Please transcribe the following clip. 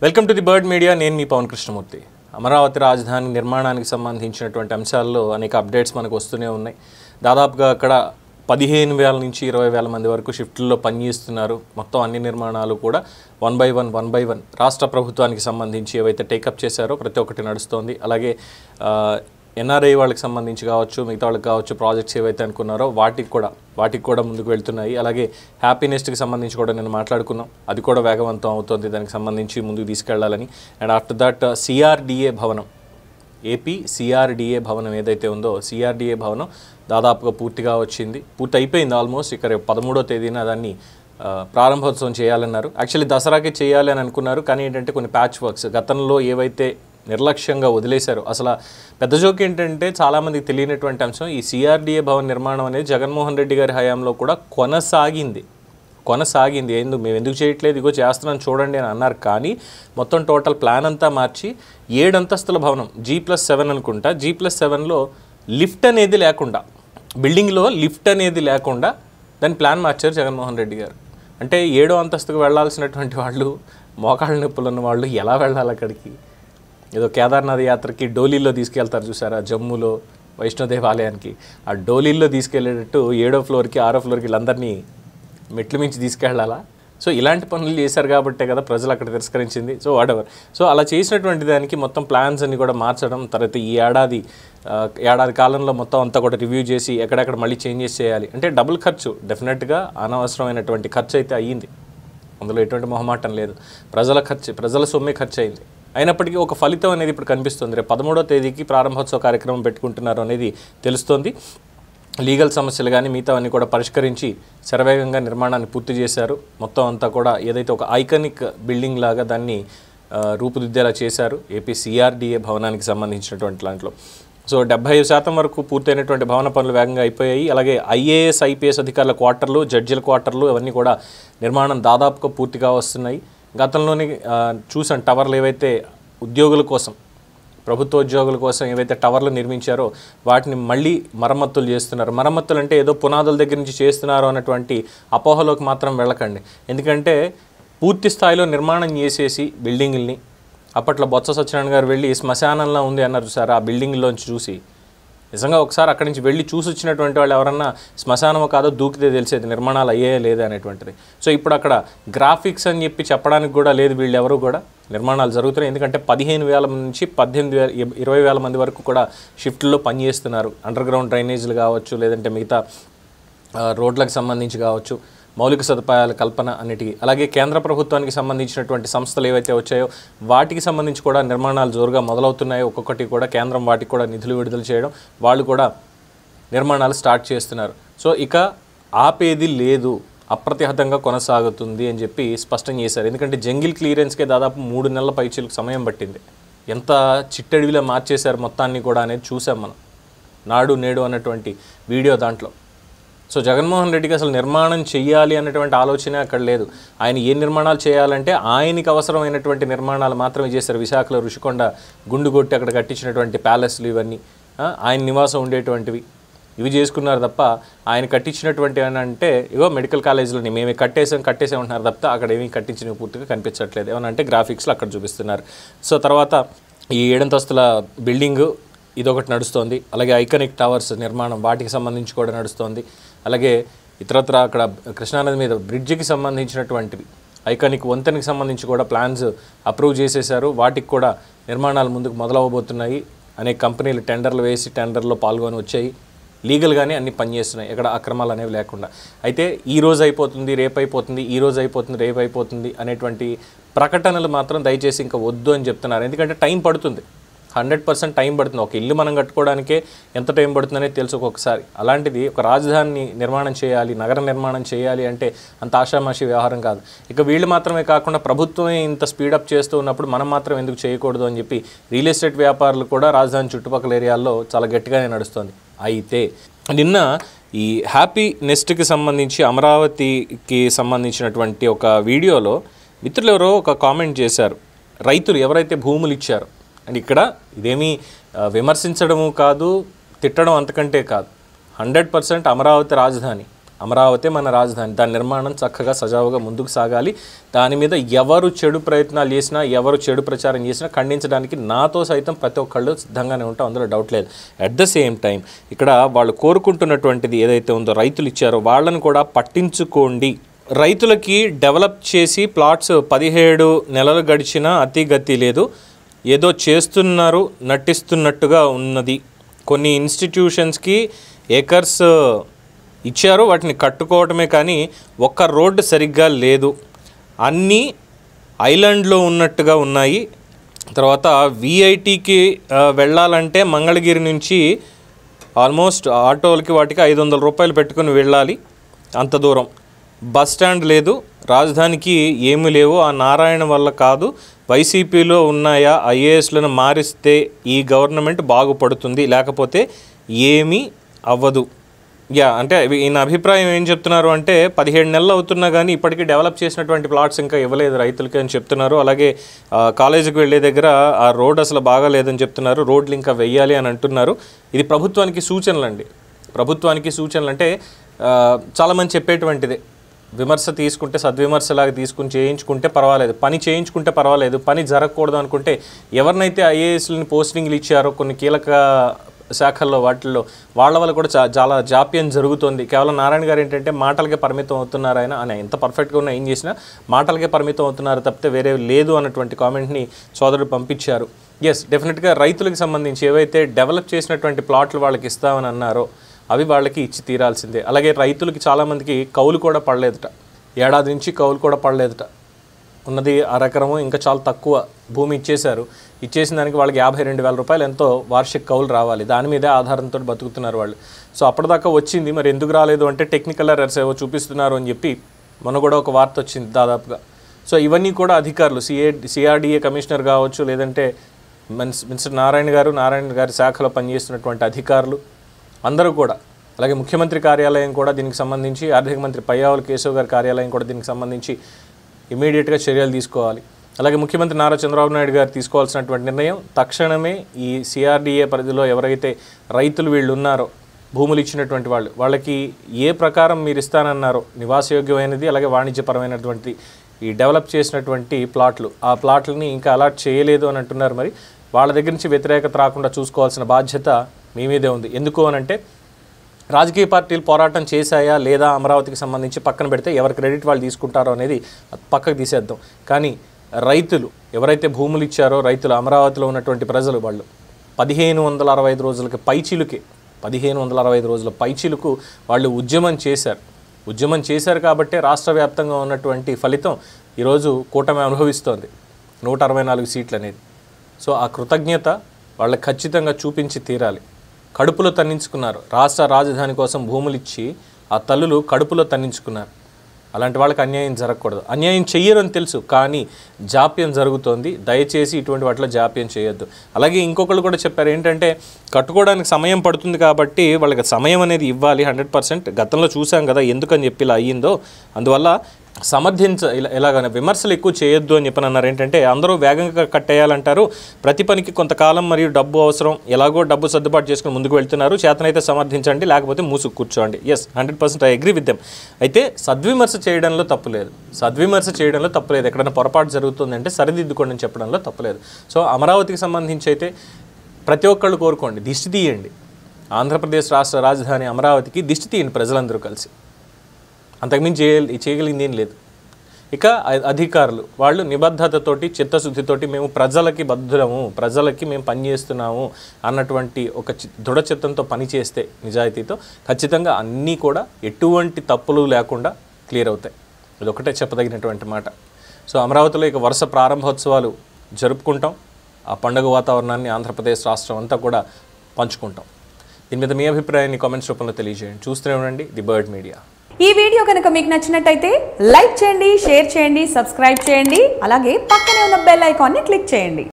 Welcome to the bird media. నేను మీ పవన్ కృష్ణమూర్తి. అమరావతి రాజధాని నిర్మాణానికి సంబంధించినటువంటి అంశాల్లో అనేక అప్డేట్స్ మనకు వస్తూనే ఉన్నాయి. దాదాపుగా అక్కడ 15,000 నుంచి 20,000 మంది వరకు షిఫ్ట్లో పనిచేస్తున్నారు. మొత్తం అన్ని నిర్మాణాలు కూడా వన్ బై వన్ రాష్ట్ర ప్రభుత్వానికి సంబంధించి ఏవైతే టేకప్ చేశారో ప్రతి ఒక్కటి నడుస్తోంది. అలాగే ఎన్ఆర్ఐ వాళ్ళకి సంబంధించి కావచ్చు, మిగతా వాళ్ళకి కావచ్చు, ప్రాజెక్ట్స్ ఏవైతే అనుకున్నారో వాటికి కూడా ముందుకు వెళ్తున్నాయి. అలాగే హ్యాపీనెస్ట్కి సంబంధించి కూడా నేను మాట్లాడుకున్నాం, అది కూడా వేగవంతం అవుతుంది. దానికి సంబంధించి ముందుకు తీసుకెళ్లాలని. అండ్ ఆఫ్టర్ దట్ సిఆర్డిఏ భవనం, ఏపీ సిఆర్డిఏ భవనం ఏదైతే ఉందో, సిఆర్డిఏ భవనం దాదాపుగా పూర్తి అయిపోయింది ఆల్మోస్ట్. ఇక్కడ 13వ తేదీన దాన్ని ప్రారంభోత్సవం చేయాలన్నారు. యాక్చువల్లీ దసరాకి చేయాలి అని అనుకున్నారు, కానీ ఏంటంటే కొన్ని ప్యాచ్ వర్క్స్ గతంలో ఏవైతే నిర్లక్ష్యంగా వదిలేశారు. అసలు పెద్ద జోక్ ఏంటంటే చాలామందికి తెలియనటువంటి అంశం, ఈ సిఆర్డిఏ భవన్ నిర్మాణం అనేది జగన్మోహన్ రెడ్డి గారి హయాంలో కూడా కొనసాగింది. మేము ఎందుకు చేయట్లేదు, ఇగో చేస్తున్నాను చూడండి అని అన్నారు. కానీ మొత్తం టోటల్ ప్లాన్ అంతా మార్చి 7 అంతస్తుల భవనం, G+7 అనుకుంటా, G+7లో లిఫ్ట్ అనేది లేకుండా, బిల్డింగ్లో లిఫ్ట్ అనేది లేకుండా దాని ప్లాన్ మార్చారు జగన్మోహన్ రెడ్డి గారు. అంటే 7వ అంతస్తుకు వెళ్లాల్సినటువంటి వాళ్ళు, మోకాళ్ళ నొప్పులు ఉన్న వాళ్ళు ఎలా వెళ్ళాలి అక్కడికి? ఏదో కేదార్నాథ్ యాత్రకి డోలీల్లో తీసుకెళ్తారు చూసారా, జమ్మూలో వైష్ణోదేవి ఆలయానికి, ఆ డోలీల్లో తీసుకెళ్లేటట్టు 7వ ఫ్లోర్కి 6వ ఫ్లోర్కి వీళ్ళందరినీ మెట్లు మించి తీసుకెళ్లాలా? సో ఇలాంటి పనులు చేశారు కాబట్టే కదా ప్రజలు అక్కడ తిరస్కరించింది. So whatever. సో అలా చేసినటువంటి దానికి మొత్తం ప్లాన్స్ అన్ని కూడా మార్చడం, తర్వాత ఈ ఏడాది కాలంలో మొత్తం అంతా కూడా రివ్యూ చేసి ఎక్కడెక్కడ మళ్ళీ చేంజెస్ చేయాలి అంటే డబుల్ ఖర్చు, డెఫినెట్గా అనవసరమైనటువంటి ఖర్చు అయితే అయ్యింది. అందులో ఎటువంటి మొహమాటం లేదు. ప్రజల సొమ్మే ఖర్చు అయింది. అయినప్పటికీ ఒక ఫలితం అనేది ఇప్పుడు కనిపిస్తుంది. రేపు 13వ తేదీకి ప్రారంభోత్సవ కార్యక్రమం పెట్టుకుంటున్నారు అనేది తెలుస్తోంది. లీగల్ సమస్యలు కానీ మిగతావన్నీ కూడా పరిష్కరించి శరవేగంగా నిర్మాణాన్ని పూర్తి చేశారు. మొత్తం అంతా కూడా ఏదైతే ఒక ఐకానిక్ బిల్డింగ్ లాగా దాన్ని రూపుదిద్దేలా చేశారు ఏపీ సిఆర్డిఏ భవనానికి సంబంధించినటువంటి దాంట్లో. సో 75% వరకు పూర్తయినటువంటి భవన పనులు వేగంగా అయిపోయాయి. అలాగే ఐఏఎస్ ఐపీఎస్ అధికారుల క్వార్టర్లు, జడ్జిల క్వార్టర్లు అవన్నీ కూడా నిర్మాణం దాదాపుగా పూర్తిగా వస్తున్నాయి. గతంలోనే చూసాం, టవర్లు ఏవైతే ఉద్యోగుల కోసం, ప్రభుత్వ ఉద్యోగుల కోసం ఏవైతే టవర్లు నిర్మించారో వాటిని మళ్ళీ మరమ్మతులు చేస్తున్నారు. మరమ్మతులు అంటే ఏదో పునాదుల దగ్గర నుంచి చేస్తున్నారు అన్నటువంటి అపోహలోకి మాత్రం వెళ్ళకండి. ఎందుకంటే పూర్తి స్థాయిలో నిర్మాణం చేసేసి బిల్డింగుల్ని, అప్పట్లో బొత్స సత్యనారాయణ గారు వెళ్ళి శ్మశానంలో ఉంది అన్నారు సార్, ఆ బిల్డింగ్లోంచి చూసి. నిజంగా ఒకసారి అక్కడి నుంచి వెళ్ళి చూసి వచ్చినటువంటి వాళ్ళు ఎవరన్నా శ్మశానమో కాదో దూకితే తెలిసేది నిర్మాణాలు అయ్యాయో లేదా అనేటువంటిది. సో ఇప్పుడు అక్కడ గ్రాఫిక్స్ అని చెప్పి చెప్పడానికి కూడా లేదు, వీళ్ళు ఎవరు కూడా నిర్మాణాలు జరుగుతున్నాయి. ఎందుకంటే 15,000 నుంచి 20,000 మంది వరకు కూడా షిఫ్ట్లో పనిచేస్తున్నారు. అండర్ గ్రౌండ్ డ్రైనేజీలు కావచ్చు, లేదంటే మిగతా రోడ్లకు సంబంధించి కావచ్చు, మౌలిక సదుపాయాల కల్పన అన్నిటికీ. అలాగే కేంద్ర ప్రభుత్వానికి సంబంధించినటువంటి సంస్థలు ఏవైతే వచ్చాయో వాటికి సంబంధించి కూడా నిర్మాణాలు జోరుగా మొదలవుతున్నాయి. ఒక్కొక్కటి కూడా కేంద్రం వాటికి కూడా నిధులు విడుదల చేయడం, వాళ్ళు కూడా నిర్మాణాలు స్టార్ట్ చేస్తున్నారు. సో ఇక ఆపేది లేదు, అప్రతిహతంగా కొనసాగుతుంది అని చెప్పి స్పష్టం చేశారు. ఎందుకంటే జంగిల్ క్లియరెన్స్కే దాదాపు 3 నెలల పైచీలకు సమయం పట్టింది. ఎంత చిట్టడివిలో మార్చేశారు మొత్తాన్ని కూడా అనేది చూసాం మనం, నాడు నేడు అన్నటువంటి వీడియో దాంట్లో. సో జగన్మోహన్ రెడ్డికి అసలు నిర్మాణం చేయాలి అన్నటువంటి ఆలోచన అక్కడ లేదు. ఆయన ఏ నిర్మాణాలు చేయాలంటే ఆయనకి అవసరమైనటువంటి నిర్మాణాలు మాత్రమే చేశారు. విశాఖలో ఋషికొండ గుండు కొట్టి అక్కడ కట్టించినటువంటి ప్యాలెస్లు, ఇవన్నీ ఆయన నివాసం ఉండేటువంటివి, ఇవి చేసుకున్నారు తప్ప ఆయన కట్టించినటువంటి అంటే ఇగో మెడికల్ కాలేజీలోని మేమే కట్టేసాం ఉంటున్నారు తప్ప అక్కడ ఏమీ కట్టించినవి పూర్తిగా కనిపించట్లేదు. ఏమనంటే గ్రాఫిక్స్లో అక్కడ చూపిస్తున్నారు. సో తర్వాత ఈ 7 అంతస్తుల బిల్డింగు ఇదొకటి నడుస్తోంది. అలాగే ఐకానిక్ టవర్స్ నిర్మాణం వాటికి సంబంధించి కూడా నడుస్తోంది. అలాగే ఇతరత్ర అక్కడ కృష్ణానది మీద బ్రిడ్జికి సంబంధించినటువంటివి, ఐకానిక్ వంతెనకి సంబంధించి కూడా ప్లాన్స్ అప్రూవ్ చేసేశారు. వాటికి కూడా నిర్మాణాలు ముందుకు మొదలవబోతున్నాయి. అనేక కంపెనీలు టెండర్లు వేసి టెండర్లో పాల్గొని వచ్చాయి. లీగల్గానే అన్ని పనిచేస్తున్నాయి, ఎక్కడ అక్రమాలు అనేవి లేకుండా. అయితే ఈ రోజు అయిపోతుంది, రేపు అయిపోతుంది, ఈ రోజు అయిపోతుంది, రేపు అయిపోతుంది అనేటువంటి ప్రకటనలు మాత్రం దయచేసి ఇంకా వద్దు అని చెప్తున్నారు. ఎందుకంటే టైం పడుతుంది, 100% టైం పడుతుంది. ఒక ఇల్లు మనం కట్టుకోవడానికే ఎంత టైం పడుతుందనేది తెలుసు ఒక్కొక్కసారి. అలాంటిది ఒక రాజధాని నిర్మాణం చేయాలి, నగర నిర్మాణం చేయాలి అంటే అంత ఆషామాషి వ్యవహారం కాదు. ఇక వీళ్ళు మాత్రమే కాకుండా ప్రభుత్వమే ఇంత స్పీడప్ చేస్తూ ఉన్నప్పుడు మనం మాత్రం ఎందుకు చేయకూడదు అని చెప్పి రియల్ ఎస్టేట్ వ్యాపారులు కూడా రాజధాని చుట్టుపక్కల ఏరియాల్లో చాలా గట్టిగానే నడుస్తుంది. అయితే నిన్న ఈ హ్యాపీ నెస్ట్కి సంబంధించి, అమరావతికి సంబంధించినటువంటి ఒక వీడియోలో మిత్రులు ఎవరో ఒక కామెంట్ చేశారు. రైతులు ఎవరైతే భూములు ఇచ్చారో, అండ్ ఇక్కడ ఇదేమీ విమర్శించడము కాదు, తిట్టడం అంతకంటే కాదు, 100% అమరావతి రాజధాని అమరావతి మన రాజధాని, దాని నిర్మాణం చక్కగా సజావుగా ముందుకు సాగాలి. దాని మీద ఎవరు చెడు ప్రయత్నాలు చేసినా, ఎవరు చెడు ప్రచారం చేసినా ఖండించడానికి నాతో సైతం ప్రతి ఒక్కళ్ళు సిద్ధంగానే ఉంటాం, అందులో డౌట్ లేదు. అట్ ద సేమ్ టైం ఇక్కడ వాళ్ళు కోరుకుంటున్నటువంటిది ఏదైతే ఉందో, రైతులు ఇచ్చారో వాళ్ళని కూడా పట్టించుకోండి. రైతులకి డెవలప్ చేసి ప్లాట్స్ 17 నెలలు గడిచినా అతిగతి లేదు, ఏదో చేస్తున్నారు నటిస్తున్నట్టుగా ఉన్నది. కొన్ని ఇన్స్టిట్యూషన్స్కి ఏకర్స్ ఇచ్చారు, వాటిని కట్టుకోవటమే కానీ ఒక్క రోడ్డు సరిగ్గా లేదు, అన్నీ ఐలాండ్లో ఉన్నట్టుగా ఉన్నాయి. తర్వాత విఐటికి వెళ్ళాలంటే మంగళగిరి నుంచి ఆల్మోస్ట్ ఆటోలకి వాటికి 500 రూపాయలు పెట్టుకుని వెళ్ళాలి, అంత దూరం. బస్ స్టాండ్ లేదు, రాజధానికి ఏమీ లేవు. ఆ నారాయణ వల్ల కాదు, వైసీపీలో ఉన్నాయా, ఐఏఎస్లను మారిస్తే ఈ గవర్నమెంట్ బాగుపడుతుంది, లేకపోతే ఏమీ అవ్వదు. అంటే ఈయన అభిప్రాయం ఏం చెప్తున్నారు అంటే 17 నెలలు అవుతున్నా కానీ ఇప్పటికీ డెవలప్ చేసినటువంటి ప్లాట్స్ ఇంకా ఇవ్వలేదు రైతులకి అని చెప్తున్నారు. అలాగే కాలేజీకి వెళ్ళే దగ్గర ఆ రోడ్ అసలు బాగాలేదని చెప్తున్నారు, రోడ్లు ఇంకా వెయ్యాలి అని అంటున్నారు. ఇది ప్రభుత్వానికి సూచనలు అండి. ప్రభుత్వానికి సూచనలు అంటే చాలామంది చెప్పేటువంటిదే, విమర్శ తీసుకుంటే సద్విమర్శలాగా తీసుకుని చేయించుకుంటే పర్వాలేదు, పని చేయించుకుంటే పర్వాలేదు. పని జరగకూడదు అనుకుంటే ఎవరినైతే ఐఏఎస్లని పోస్టింగ్లు ఇచ్చారో కొన్ని కీలక శాఖల్లో వాటిల్లో వాళ్ళ వల్ల కూడా చాలా జాప్యం జరుగుతుంది. కేవలం నారాయణ గారు ఏంటంటే మాటలకే పరిమితం అవుతున్నారు, ఆయన ఎంత పర్ఫెక్ట్గా ఉన్నా ఏం చేసినా మాటలకే పరిమితం అవుతున్నారు తప్పితే వేరే లేదు అన్నటువంటి కామెంట్ని సోదరుడు పంపించారు. ఎస్, డెఫినెట్గా రైతులకు సంబంధించి ఏవైతే డెవలప్ చేసినటువంటి ప్లాట్లు వాళ్ళకి ఇస్తామని అన్నారో అవి వాళ్ళకి ఇచ్చి తీరాల్సిందే. అలాగే రైతులకి చాలామందికి కౌలు కూడా పడలేదుట, ఏడాది నుంచి కౌలు కూడా పడలేదుట. ఉన్నది అరెకరము, ఇంకా చాలా తక్కువ భూమి ఇచ్చేశారు. ఇచ్చేసిన దానికి వాళ్ళకి 52,000 రూపాయలు ఎంతో వార్షిక కౌలు రావాలి, దాని మీదే ఆధారంతో బతుకుతున్నారు వాళ్ళు. సో అప్పటిదాకా వచ్చింది, మరి ఎందుకు రాలేదు అంటే టెక్నికల్ ఎర్రర్స్ ఏవో చూపిస్తున్నారు అని చెప్పి మొన్న కూడా ఒక వార్త వచ్చింది దాదాపుగా. సో ఇవన్నీ కూడా అధికారులు సిఆర్డీఏ కమిషనర్ కావచ్చు, లేదంటే మినిస్టర్ నారాయణ గారి శాఖలో పనిచేస్తున్నటువంటి అధికారులు అందరూ కూడా, అలాగే ముఖ్యమంత్రి కార్యాలయం కూడా దీనికి సంబంధించి, ఆర్థిక మంత్రి పయ్యావుల కేశవ్ గారి కార్యాలయం కూడా దీనికి సంబంధించి ఇమీడియట్గా చర్యలు తీసుకోవాలి. అలాగే ముఖ్యమంత్రి నారా చంద్రబాబు నాయుడు గారు తీసుకోవాల్సినటువంటి నిర్ణయం తక్షణమే ఈ సిఆర్డీఏ పరిధిలో ఎవరైతే రైతులు వీళ్ళు ఉన్నారో, భూములు ఇచ్చినటువంటి వాళ్ళకి ఏ ప్రకారం మీరు ఇస్తానన్నారో నివాసయోగ్యమైనది, అలాగే వాణిజ్యపరమైనటువంటి ఈ డెవలప్ చేసినటువంటి ప్లాట్లు, ఆ ప్లాట్లని ఇంకా అలాట్ చేయలేదు అని అంటున్నారు. మరి వాళ్ళ దగ్గర నుంచి వ్యతిరేకత రాకుండా చూసుకోవాల్సిన బాధ్యత మీ మీదే ఉంది. ఎందుకు అనంటే రాజకీయ పార్టీలు పోరాటం చేశాయా లేదా అమరావతికి సంబంధించి పక్కన పెడితే ఎవరి క్రెడిట్ వాళ్ళు తీసుకుంటారో అనేది పక్కకు తీసేద్దాం. కానీ రైతులు ఎవరైతే భూములు ఇచ్చారో, రైతులు అమరావతిలో ఉన్నటువంటి ప్రజలు వాళ్ళు 1565 రోజులకి పైచిలుకే 1565 రోజుల పైచిలుకు వాళ్ళు ఉద్యమం చేశారు కాబట్టే రాష్ట్ర వ్యాప్తంగా ఉన్నటువంటి ఫలితం ఈరోజు కూటమి అనుభవిస్తోంది, 164 సీట్లు అనేది. సో ఆ కృతజ్ఞత వాళ్ళకి ఖచ్చితంగా చూపించి తీరాలి. కడుపులో తన్నించుకున్నారు, రాష్ట్ర రాజధాని కోసం భూములు ఇచ్చి ఆ తల్లులు కడుపులో తన్నించుకున్నారు. అలాంటి వాళ్ళకి అన్యాయం జరగకూడదు. అన్యాయం చెయ్యరని తెలుసు, కానీ జాప్యం జరుగుతోంది. దయచేసి ఇటువంటి వాటిలో జాప్యం చేయొద్దు. అలాగే ఇంకొకళ్ళు కూడా చెప్పారు ఏంటంటే కట్టుకోవడానికి సమయం పడుతుంది కాబట్టి వాళ్ళకి సమయం అనేది ఇవ్వాలి 100%. గతంలో చూసాం కదా ఎందుకని చెప్పి ఇలా అయ్యిందో. అందువల్ల ఇలాగనే విమర్శలు ఎక్కువ చేయొద్దు అని చెప్పని అన్నారు. ఏంటంటే అందరూ వేగంగా కట్టేయాలంటారు, ప్రతి పనికి కొంతకాలం మరియు డబ్బు అవసరం, ఎలాగో డబ్బు సర్దుబాటు చేసుకుని ముందుకు వెళ్తున్నారు, చేతనైతే సమర్థించండి, లేకపోతే మూసుకు కూర్చోండి. Yes, 100% I agree with them. అయితే సద్విమర్శ చేయడంలో తప్పులేదు, ఎక్కడైనా పొరపాటు జరుగుతుందంటే సరిదిద్దుకోండి అని చెప్పడంలో తప్పులేదు. సో అమరావతికి సంబంధించి అయితే ప్రతి ఒక్కళ్ళు కోరుకోండి, దిష్టి తీయండి. ఆంధ్రప్రదేశ్ రాష్ట్ర రాజధాని అమరావతికి దిష్టి తీయండి ప్రజలందరూ కలిసి. అంతకుమించి చేయగలిగింది ఏం లేదు. ఇక అధికారులు వాళ్ళు నిబద్ధతతోటి, చిత్తశుద్ధితోటి మేము ప్రజలకి బద్ధులము, ప్రజలకి మేము పనిచేస్తున్నాము అన్నటువంటి ఒక దృఢ చిత్తంతో పనిచేస్తే, నిజాయితీతో, ఖచ్చితంగా అన్నీ కూడా ఎటువంటి తప్పులు లేకుండా క్లియర్ అవుతాయి. ఇదొకటే చెప్పదగినటువంటి మాట. సో అమరావతిలో ఇక వరుస ప్రారంభోత్సవాలు జరుపుకుంటాం. ఆ పండుగ వాతావరణాన్ని ఆంధ్రప్రదేశ్ రాష్ట్రం అంతా కూడా పంచుకుంటాం. దీని మీద మీ అభిప్రాయాన్ని కామెంట్స్ రూపంలో తెలియజేయండి. చూస్తూనే ఉండండి ది బర్డ్ మీడియా. ఈ వీడియో కనుక మీకు నచ్చినట్టయితే లైక్ చేయండి, షేర్ చేయండి, సబ్స్క్రైబ్ చేయండి. అలాగే పక్కనే ఉన్న బెల్ ఐకాన్ని క్లిక్ చేయండి.